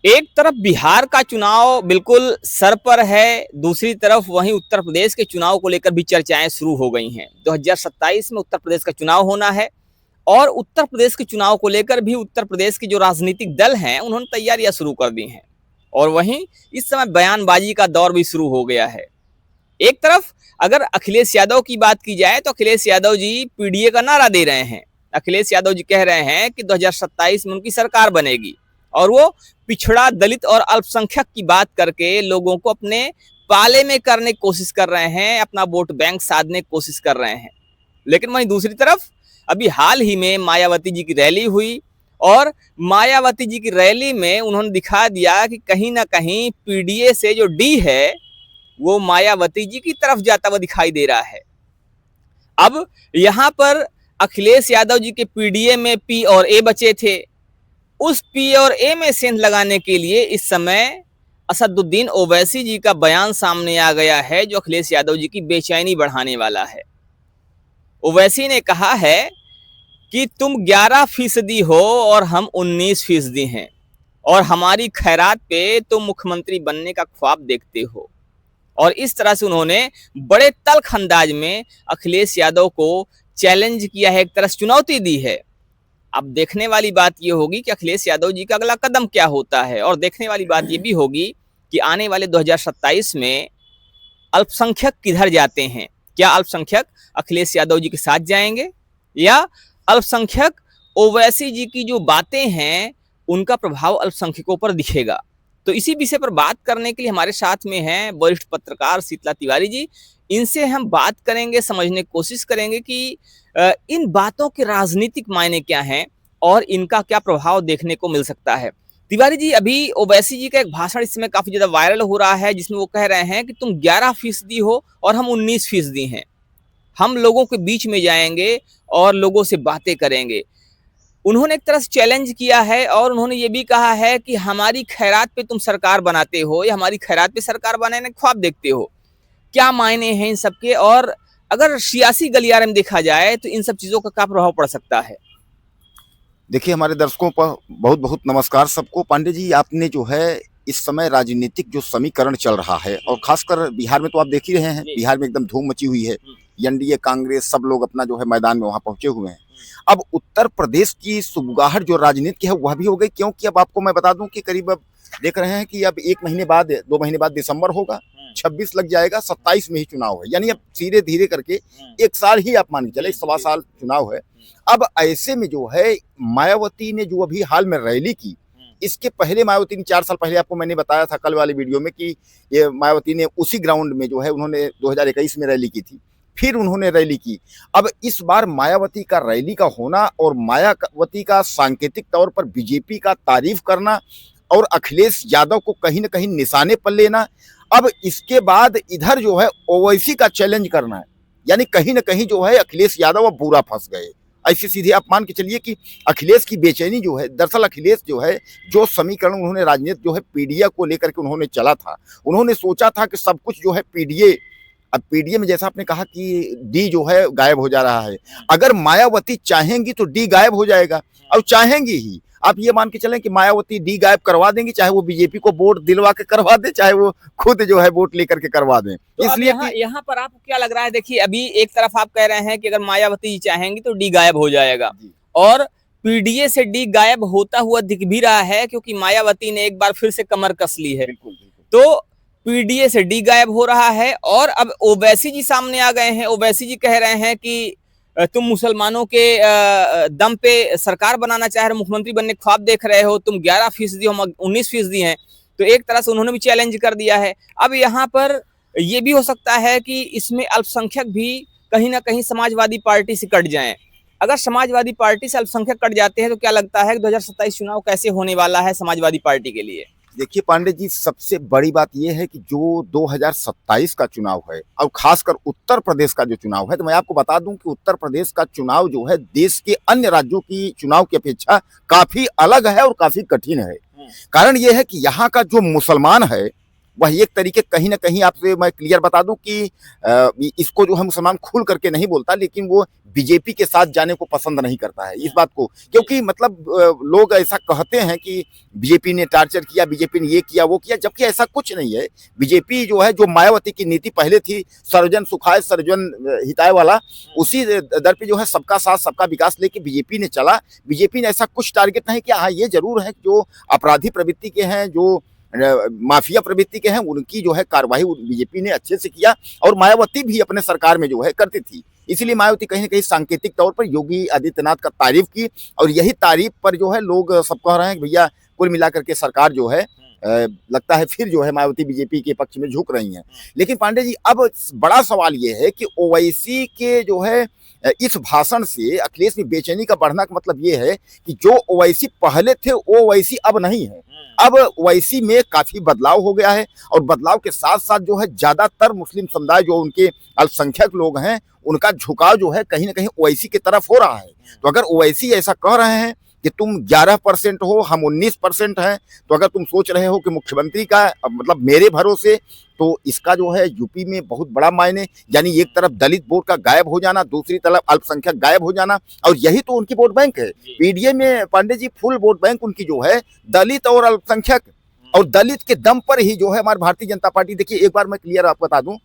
एक तरफ बिहार का चुनाव बिल्कुल सर पर है, दूसरी तरफ वहीं उत्तर प्रदेश के चुनाव को लेकर भी चर्चाएं शुरू हो गई हैं। 2027 में उत्तर प्रदेश का चुनाव होना है और उत्तर प्रदेश के चुनाव को लेकर भी उत्तर प्रदेश के जो राजनीतिक दल हैं, उन्होंने तैयारियां शुरू कर दी हैं। और वहीं इस समय बयानबाजी का दौर भी शुरू हो गया है। एक तरफ अगर अखिलेश यादव की बात की जाए तो अखिलेश यादव जी पीडीए का नारा दे रहे हैं। अखिलेश यादव जी कह रहे हैं कि 2027 में उनकी सरकार बनेगी और वो पिछड़ा, दलित और अल्पसंख्यक की बात करके लोगों को अपने पाले में करने की कोशिश कर रहे हैं, अपना वोट बैंक साधने की कोशिश कर रहे हैं। लेकिन वहीं दूसरी तरफ अभी हाल ही में मायावती जी की रैली हुई और मायावती जी की रैली में उन्होंने दिखा दिया कि कहीं ना कहीं पीडीए से जो डी है वो मायावती जी की तरफ जाता हुआ दिखाई दे रहा है। अब यहां पर अखिलेश यादव जी के पीडीए में पी और ए बचे थे, उस पी और ए में सेंध लगाने के लिए इस समय असदुद्दीन ओवैसी जी का बयान सामने आ गया है, जो अखिलेश यादव जी की बेचैनी बढ़ाने वाला है। ओवैसी ने कहा है कि तुम 11% हो और हम 19% हैं और हमारी खैरात पे तुम मुख्यमंत्री बनने का ख्वाब देखते हो। और इस तरह से उन्होंने बड़े तल्ख अंदाज में अखिलेश यादव को चैलेंज किया है, एक तरह से चुनौती दी है। अब देखने वाली बात यह होगी कि अखिलेश यादव जी का अगला कदम क्या होता है और देखने वाली बात यह भी होगी कि आने वाले 2027 में अल्पसंख्यक किधर जाते हैं। क्या अल्पसंख्यक अखिलेश यादव जी के साथ जाएंगे या अल्पसंख्यक ओवैसी जी की जो बातें हैं उनका प्रभाव अल्पसंख्यकों पर दिखेगा। तो इसी विषय पर बात करने के लिए हमारे साथ में हैं वरिष्ठ पत्रकार शीतला तिवारी जी। इनसे हम बात करेंगे, समझने की कोशिश करेंगे कि इन बातों के राजनीतिक मायने क्या हैं और इनका क्या प्रभाव देखने को मिल सकता है। तिवारी जी, अभी ओवैसी जी का एक भाषण इस समय काफी ज्यादा वायरल हो रहा है, जिसमें वो कह रहे हैं कि तुम 11% हो और हम 19% हैं। हम लोगों के बीच में जाएंगे और लोगों से बातें करेंगे। उन्होंने एक तरह से चैलेंज किया है और उन्होंने ये भी कहा है कि हमारी खैरात पे तुम सरकार बनाते हो या हमारी खैरात पे सरकार बनाने का ख्वाब देखते हो। क्या मायने हैं इन सब के और अगर सियासी गलियारे में देखा जाए तो इन सब चीजों का क्या प्रभाव पड़ सकता है? देखिए, हमारे दर्शकों पर बहुत बहुत नमस्कार सबको। पांडे जी, आपने जो है इस समय राजनीतिक जो समीकरण चल रहा है और खासकर बिहार में तो आप देख ही रहे हैं, बिहार में एकदम धूम मची हुई है। एनडीए, कांग्रेस सब लोग अपना जो है मैदान में वहां पहुंचे हुए हैं। अब उत्तर प्रदेश की सुगबुगाहट जो राजनीति है वह भी हो गई, क्योंकि अब आपको मैं बता दूं कि करीब अब देख रहे हैं कि अब 1 महीने बाद, 2 महीने बाद दिसंबर होगा, 26 लग जाएगा, 27 में ही चुनाव है। यानी अब धीरे धीरे करके 1 साल ही आप मान के चले, 1.25 साल चुनाव है। अब ऐसे में जो है मायावती ने जो अभी हाल में रैली की, इसके पहले मायावती ने 4 साल पहले आपको मैंने बताया था कल वाली वीडियो में कि ये मायावती ने उसी ग्राउंड में जो है उन्होंने 2021 में रैली की थी, फिर उन्होंने रैली की। अब इस बार मायावती का रैली का होना और मायावती का सांकेतिक तौर पर बीजेपी का तारीफ करना और अखिलेश यादव को कहीं ना कहीं निशाने पर लेना, अब इसके बाद इधर जो है ओवैसी का चैलेंज करना है। यानी कहीं ना कहीं जो है अखिलेश यादव अब बुरा फंस गए। ऐसे सीधे आप मान के चलिए कि अखिलेश की बेचैनी जो है, दरअसल अखिलेश जो है जो समीकरण उन्होंने राजनीति जो है पीडीए को लेकर के उन्होंने चला था, उन्होंने सोचा था कि सब कुछ जो है पीडीए, अब पीडीए में जैसा आपने कहा कि डी जो है गायब हो जा रहा है। अगर मायावती चाहेंगी तो डी गायब हो जाएगा और चाहेंगी ही। आप ये मान के चलें कि मायावती डी गायब करवा देंगी, चाहे वो बीजेपी को वोट दिलवा के करवा दे, चाहे वो खुद जो है वोट लेकर के करवा दें। तो इसलिए यहाँ पर आपको क्या लग रहा है? देखिए, अभी एक तरफ आप कह रहे हैं कि अगर मायावती जी चाहेंगी तो डी गायब हो जाएगा और पीडीए से डी गायब होता हुआ दिख भी रहा है, क्योंकि मायावती ने एक बार फिर से कमर कस ली है। तो पीडीए से डी गायब हो रहा है और अब ओवैसी जी सामने आ गए हैं। ओवैसी जी कह रहे हैं कि तुम मुसलमानों के दम पे सरकार बनाना चाह रहे हो, मुख्यमंत्री बनने का ख्वाब देख रहे हो, तुम 11% हो, हम 19% हैं। तो एक तरह से उन्होंने भी चैलेंज कर दिया है। अब यहाँ पर ये भी हो सकता है कि इसमें अल्पसंख्यक भी कहीं ना कहीं समाजवादी पार्टी से कट जाएं। अगर समाजवादी पार्टी से अल्पसंख्यक कट जाते हैं तो क्या लगता है कि 2027 चुनाव कैसे होने वाला है समाजवादी पार्टी के लिए? देखिए पांडे जी, सबसे बड़ी बात यह है कि जो 2027 का चुनाव है और खासकर उत्तर प्रदेश का जो चुनाव है, तो मैं आपको बता दूं कि उत्तर प्रदेश का चुनाव जो है देश के अन्य राज्यों की चुनाव की अपेक्षा काफी अलग है और काफी कठिन है। कारण यह है कि यहाँ का जो मुसलमान है वह एक तरीके कहीं ना कहीं आपसे मैं क्लियर बता दूं कि इसको जो है मुसलमान खुल करके नहीं बोलता, लेकिन वो बीजेपी के साथ जाने को पसंद नहीं करता है इस बात को, क्योंकि मतलब लोग ऐसा कहते हैं कि बीजेपी ने टार्चर किया, बीजेपी ने ये किया वो किया, जबकि ऐसा कुछ नहीं है। बीजेपी जो है, जो मायावती की नीति पहले थी सर्वजन सुखाय सर्वजन हिताय वाला, उसी दर पे जो है सबका साथ सबका विकास लेके बीजेपी ने चला। बीजेपी ने ऐसा कुछ टारगेट नहीं किया। हाँ, ये जरूर है जो अपराधी प्रवृत्ति के हैं, जो माफिया प्रवृत्ति के हैं, उनकी जो है कार्रवाई बीजेपी ने अच्छे से किया, और मायावती भी अपने सरकार में जो है करती थी। इसलिए मायावती कहीं ना कहीं सांकेतिक तौर पर योगी आदित्यनाथ का तारीफ की, और यही तारीफ पर जो है लोग सब कह रहे हैं कि भैया कुल मिलाकर के सरकार जो है लगता है फिर जो है मायावती बीजेपी के पक्ष में झुक रही हैं। लेकिन पांडे जी, अब बड़ा सवाल ये है कि ओवैसी के जो है इस भाषण से अखिलेश में बेचैनी का बढ़ना का मतलब ये है कि जो ओवैसी पहले थे वो ओवैसी अब नहीं है। अब ओवैसी में काफी बदलाव हो गया है, और बदलाव के साथ साथ जो है ज्यादातर मुस्लिम समुदाय जो उनके अल्पसंख्यक लोग हैं, उनका झुकाव जो है कहीं ना कहीं ओवैसी की तरफ हो रहा है। तो अगर ओवैसी ऐसा कह रहे हैं कि तुम 11% हो, हम 19% हैं, तो अगर तुम सोच रहे हो कि मुख्यमंत्री का मतलब मेरे भरोसे, तो इसका जो है यूपी में बहुत बड़ा मायने, यानी एक तरफ दलित वोट का गायब हो जाना, दूसरी तरफ अल्पसंख्यक गायब हो जाना, और यही तो उनकी वोट बैंक है। पीडीए में Pandey ji full vote bank उनकी जो है दलित और अल्पसंख्यक, और दलित के दम पर ही जो है हमारी भारतीय जनता पार्टी, देखिए एक बार मैं क्लियर आपको बता दूं,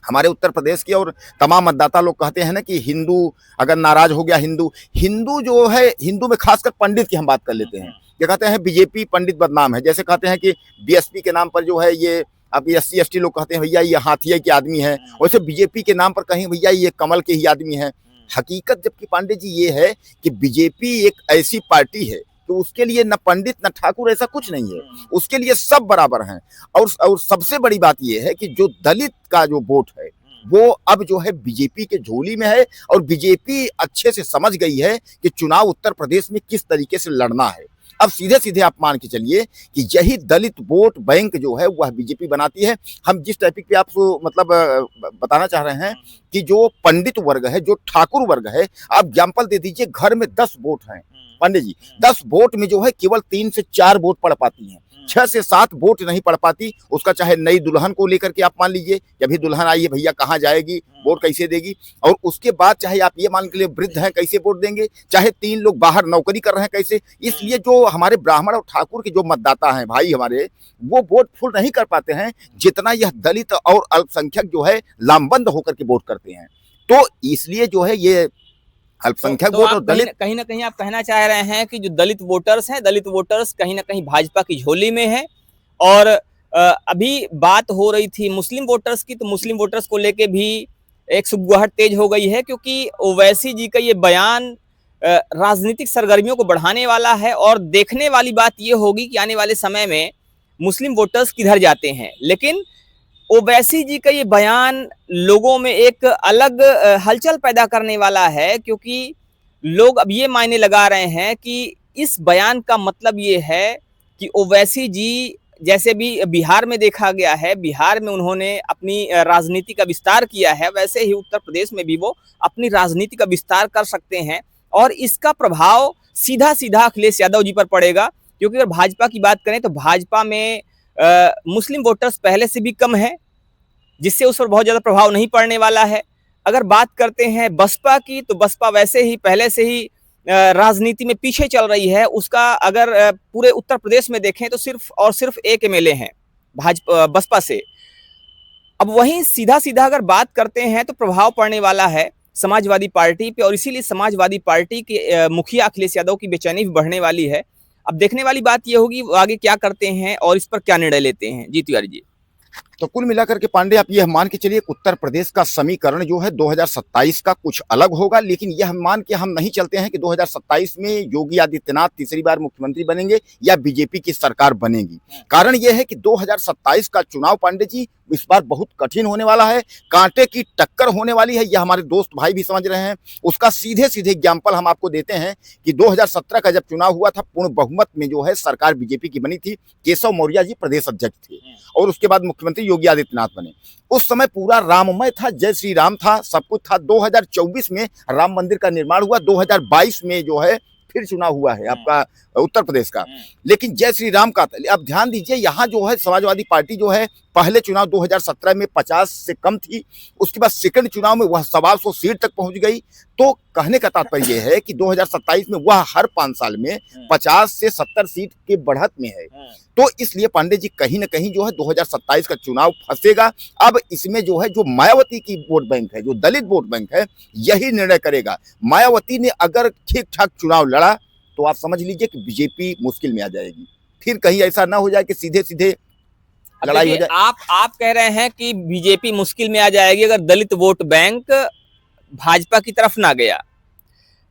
हमारे उत्तर प्रदेश के और तमाम मतदाता लोग कहते हैं ना कि हिंदू अगर नाराज हो गया, हिंदू जो है, हिंदू में खासकर पंडित की हम बात कर लेते हैं, ये कहते हैं बीजेपी पंडित बदनाम है। जैसे कहते हैं कि बीएसपी के नाम पर जो है ये अब SC ST लोग कहते हैं भैया ये हाथिया के आदमी है, वैसे बीजेपी के नाम पर कहीं भैया ये कमल के ही आदमी है। हकीकत जबकि पांडे जी ये है कि बीजेपी एक ऐसी पार्टी है तो उसके लिए न पंडित न ठाकुर ऐसा कुछ नहीं है, उसके लिए सब बराबर हैं। और सबसे बड़ी बात यह है कि जो दलित का जो वोट है वो अब जो है बीजेपी के झोली में है, और बीजेपी अच्छे से समझ गई है कि चुनाव उत्तर प्रदेश में किस तरीके से लड़ना है। अब सीधे सीधे आप मान के चलिए कि यही दलित वोट बैंक जो है वह बीजेपी बनाती है। हम जिस टॉपिक पे आपको मतलब बताना चाह रहे हैं कि जो पंडित वर्ग है, जो ठाकुर वर्ग है, आप एग्जाम्पल दे दीजिए, घर में 10 वोट हैं पांडे जी, 10 वोट में जो है केवल 3 से 4 वोट पड़ पाती हैं, 6 से 7 वोट नहीं पड़ पाती। उसका चाहे नई दुल्हन को लेकर के आप मान लीजिए कि अभी दुल्हन आई है भैया, कहाँ जाएगी, वोट कैसे देगी, और उसके बाद चाहे आप ये मान के लिए वृद्ध हैं कैसे वोट देंगे, चाहे 3 लोग बाहर नौकरी कर रहे हैं कैसे। इसलिए जो हमारे ब्राह्मण और ठाकुर के जो मतदाता हैं भाई हमारे, वो वोट फुल नहीं कर पाते हैं जितना यह दलित और अल्पसंख्यक जो है लामबंद होकर के वोट करते हैं। तो इसलिए जो है ये अल्पसंख्यक वोट और दलित, कहीं ना कहीं आप कहना चाह रहे हैं कि जो दलित वोटर्स हैं, दलित वोटर्स कहीं ना कहीं भाजपा की झोली में है। और अभी बात हो रही थी मुस्लिम वोटर्स की, तो मुस्लिम वोटर्स को लेके भी एक सुगबुगाहट तेज हो गई है, क्योंकि ओवैसी जी का ये बयान राजनीतिक सरगर्मियों को बढ़ाने वाला है। और देखने वाली बात ये होगी कि आने वाले समय में मुस्लिम वोटर्स किधर जाते हैं। लेकिन ओवैसी जी का ये बयान लोगों में एक अलग हलचल पैदा करने वाला है, क्योंकि लोग अब ये मायने लगा रहे हैं कि इस बयान का मतलब ये है कि ओवैसी जी, जैसे भी बिहार में देखा गया है, बिहार में उन्होंने अपनी राजनीति का विस्तार किया है, वैसे ही उत्तर प्रदेश में भी वो अपनी राजनीति का विस्तार कर सकते हैं। और इसका प्रभाव सीधा सीधा अखिलेश यादव जी पर पड़ेगा, क्योंकि अगर भाजपा की बात करें तो भाजपा में मुस्लिम वोटर्स पहले से भी कम है, जिससे उस पर बहुत ज्यादा प्रभाव नहीं पड़ने वाला है। अगर बात करते हैं बसपा की, तो बसपा वैसे ही पहले से ही राजनीति में पीछे चल रही है। उसका अगर पूरे उत्तर प्रदेश में देखें तो सिर्फ और सिर्फ एक MLA हैं भाजपा बसपा से। अब वहीं सीधा सीधा अगर बात करते हैं तो प्रभाव पड़ने वाला है समाजवादी पार्टी पे, और इसीलिए समाजवादी पार्टी के मुखिया अखिलेश यादव की बेचैनी भी बढ़ने वाली है। अब देखने वाली बात यह होगी वो आगे क्या करते हैं और इस पर क्या निर्णय लेते हैं। जी तिवारी जी। तो कुल मिलाकर के पांडे आप यह मान के चलिए उत्तर प्रदेश का समीकरण जो है 2027 का कुछ अलग होगा, लेकिन यह मान के हम नहीं चलते हैं कि 2027 में योगी आदित्यनाथ तीसरी बार मुख्यमंत्री बनेंगे या बीजेपी की सरकार बनेगी। कारण यह है कि 2027 का चुनाव पांडे जी इस बार बहुत कठिन होने वाला है, कांटे की टक्कर होने वाली है, यह हमारे दोस्त भाई भी समझ रहे हैं। उसका सीधे सीधे एग्जाम्पल हम आपको देते हैं कि 2017 का जब चुनाव हुआ था, पूर्ण बहुमत में जो है सरकार बीजेपी की बनी थी, केशव मौर्य जी प्रदेश अध्यक्ष थे और उसके बाद मुख्यमंत्री योगी आदित्यनाथ बने। उस समय पूरा राममय था, जय श्री राम था, सब कुछ था। 2024 में राम मंदिर का निर्माण हुआ, 2022 में जो है फिर चुनाव हुआ है आपका उत्तर प्रदेश का। लेकिन जय श्री राम का अब ध्यान दीजिए, यहाँ जो है समाजवादी पार्टी जो है पहले चुनाव 2017 में 50 से कम थी, उसके बाद सेकंड चुनाव में वह 125 सीट तक पहुंच गई। तो कहने का तात्पर्य यह है कि 2027 में वह हर 5 साल में 50 से 70 सीट के बढ़त में है। तो इसलिए पांडे जी कहीं ना कहीं जो है 2027 का चुनाव फंसेगा। अब इसमें जो है जो मायावती की वोट बैंक है, जो दलित वोट बैंक है, यही निर्णय करेगा। मायावती ने अगर ठीक ठाक चुनाव लड़ा तो आप समझ लीजिए कि बीजेपी मुश्किल में आ जाएगी। फिर कहीं ऐसा ना हो जाए कि सीधे सीधे लड़ाई हो जाए। आप कह रहे हैं कि बीजेपी मुश्किल में आ जाएगी अगर दलित वोट बैंक भाजपा की तरफ ना गया,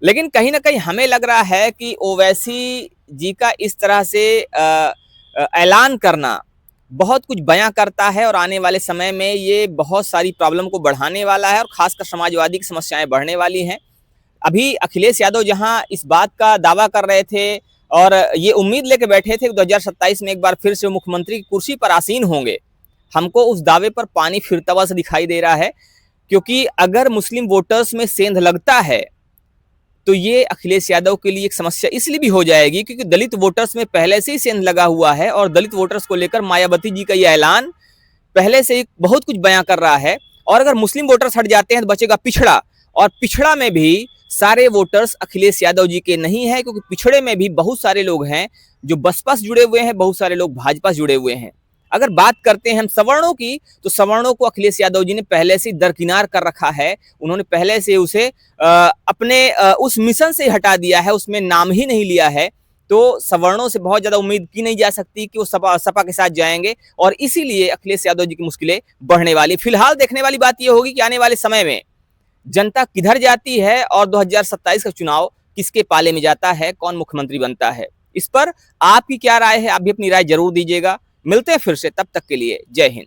लेकिन कहीं ना कहीं हमें लग रहा है कि ओवैसी जी का इस तरह से ऐलान करना बहुत कुछ बयां करता है और आने वाले समय में ये बहुत सारी प्रॉब्लम को बढ़ाने वाला है और खासकर समाजवादी की समस्याएं बढ़ने वाली हैं। अभी अखिलेश यादव जहां इस बात का दावा कर रहे थे और ये उम्मीद लेके बैठे थे कि 2027 में एक बार फिर से मुख्यमंत्री की कुर्सी पर आसीन होंगे, हमको उस दावे पर पानी फिरता हुआ से दिखाई दे रहा है। क्योंकि अगर मुस्लिम वोटर्स में सेंध लगता है तो ये अखिलेश यादव के लिए एक समस्या इसलिए भी हो जाएगी क्योंकि दलित वोटर्स में पहले से ही सेंध लगा हुआ है और दलित वोटर्स को लेकर मायावती जी का ये ऐलान पहले से ही बहुत कुछ बयां कर रहा है। और अगर मुस्लिम वोटर्स हट जाते हैं तो बचेगा पिछड़ा, और पिछड़ा में भी सारे वोटर्स अखिलेश यादव जी के नहीं है, क्योंकि पिछड़े में भी बहुत सारे लोग हैं जो बसपा से जुड़े हुए हैं, बहुत सारे लोग भाजपा से जुड़े हुए हैं। अगर बात करते हैं हम सवर्णों की, तो सवर्णों को अखिलेश यादव जी ने पहले से दरकिनार कर रखा है। उन्होंने पहले से उसे अपने उस मिशन से हटा दिया है, उसमें नाम ही नहीं लिया है। तो सवर्णों से बहुत ज्यादा उम्मीद की नहीं जा सकती कि वो सपा के साथ जाएंगे, और इसीलिए अखिलेश यादव जी की मुश्किलें बढ़ने वाली। फिलहाल देखने वाली बात यह होगी कि आने वाले समय में जनता किधर जाती है और 2027 का चुनाव किसके पाले में जाता है, कौन मुख्यमंत्री बनता है। इस पर आपकी क्या राय है, आप भी अपनी राय जरूर दीजिएगा। मिलते हैं फिर से, तब तक के लिए जय हिंद।